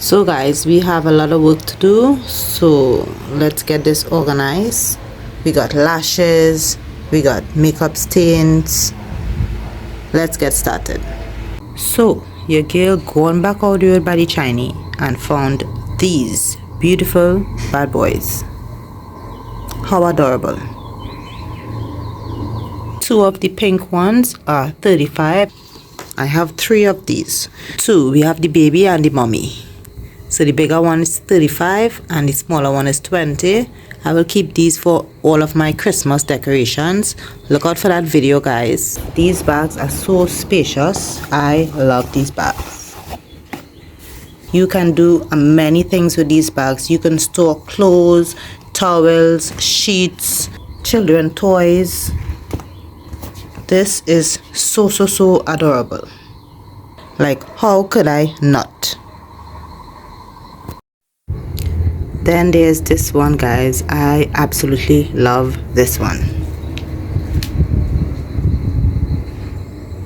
So guys, we have a lot of work to do, so let's get this organized. We got lashes, we got makeup stains. Let's get started. So your girl gone back out there by the Chinese and found these beautiful bad boys. How adorable. Two of the pink ones are $35. I have three of these. Two, we have the baby and the mommy. So the bigger one is $35 and the smaller one is $20. I will keep these for all of my Christmas decorations. Look out for that video, guys. These bags are so spacious. I love these bags. You can do many things with these bags. You can store clothes, towels, sheets, children toys. This is so adorable. Like, how could I not? Then there's this one, guys. I absolutely love this one.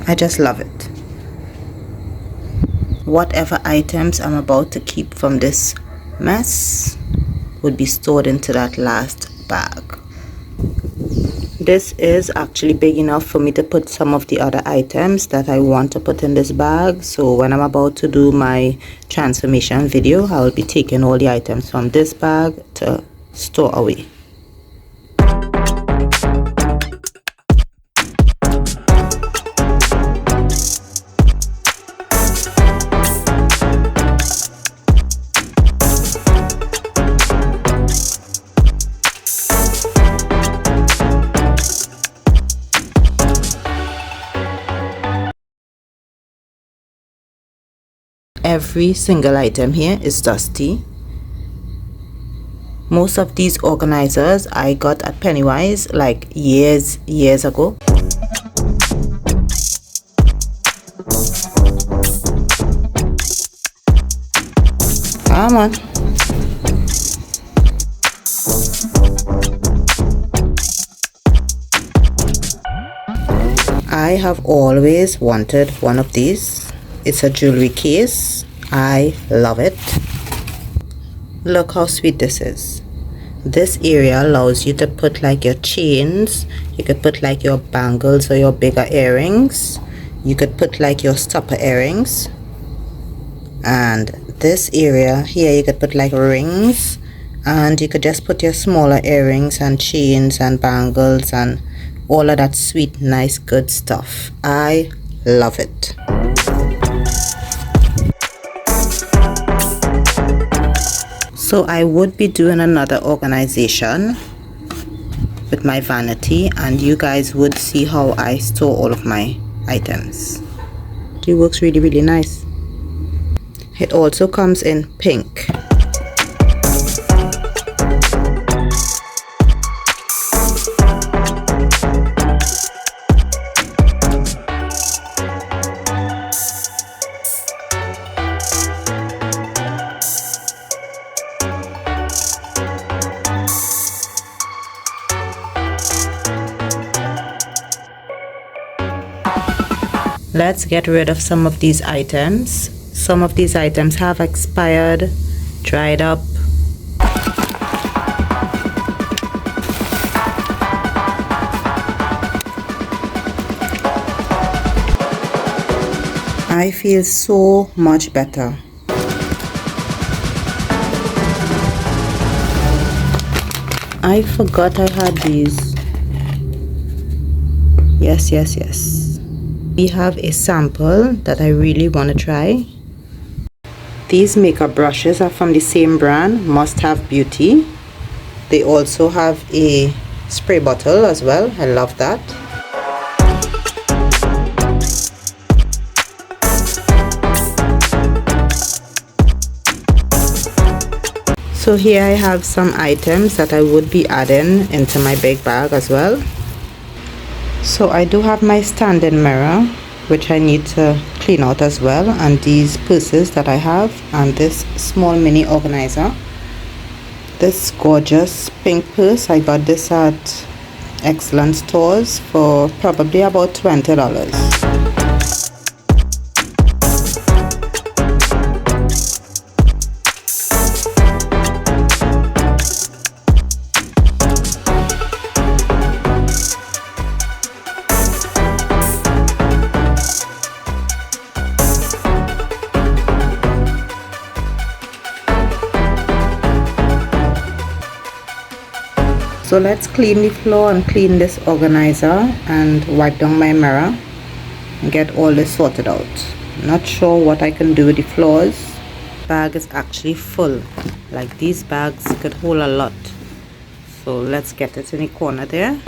I just love it. Whatever items I'm about to keep from this mess would be stored into that last bag. This is actually big enough for me to put some of the other items that I want to put in this bag. So when I'm about to do my transformation video, I will be taking all the items from this bag to store away. Every single item here is dusty. Most of these organizers I got at Pennywise like years ago. Come on. I have always wanted one of these. It's a jewelry case. I love it. Look how sweet this is. This area allows you to put like your chains. You could put like your bangles or your bigger earrings. You could put like your stopper earrings. And this area here, you could put like rings. And you could just put your smaller earrings and chains and bangles and all of that sweet, nice, good stuff. I love it. So I would be doing another organization with my vanity, and you guys would see how I store all of my items. It works really nice. It also comes in pink. Let's get rid of some of these items. Some of these items have expired, dried up. I feel so much better. I forgot I had these. Yes. We have a sample that I really want to try. These makeup brushes are from the same brand, Must Have Beauty. They also have a spray bottle as well. I love that. So here I have some items that I would be adding into my big bag as well. So I do have my standing mirror, which I need to clean out as well, and these purses that I have, and this small mini organizer. This gorgeous pink purse, I got this at Excellent Stores for probably about $20. So let's clean the floor and clean this organizer and wipe down my mirror and get all this sorted out. Not sure what I can do with the floors. Bag is actually full. Like these bags could hold a lot. So let's get it in the corner there.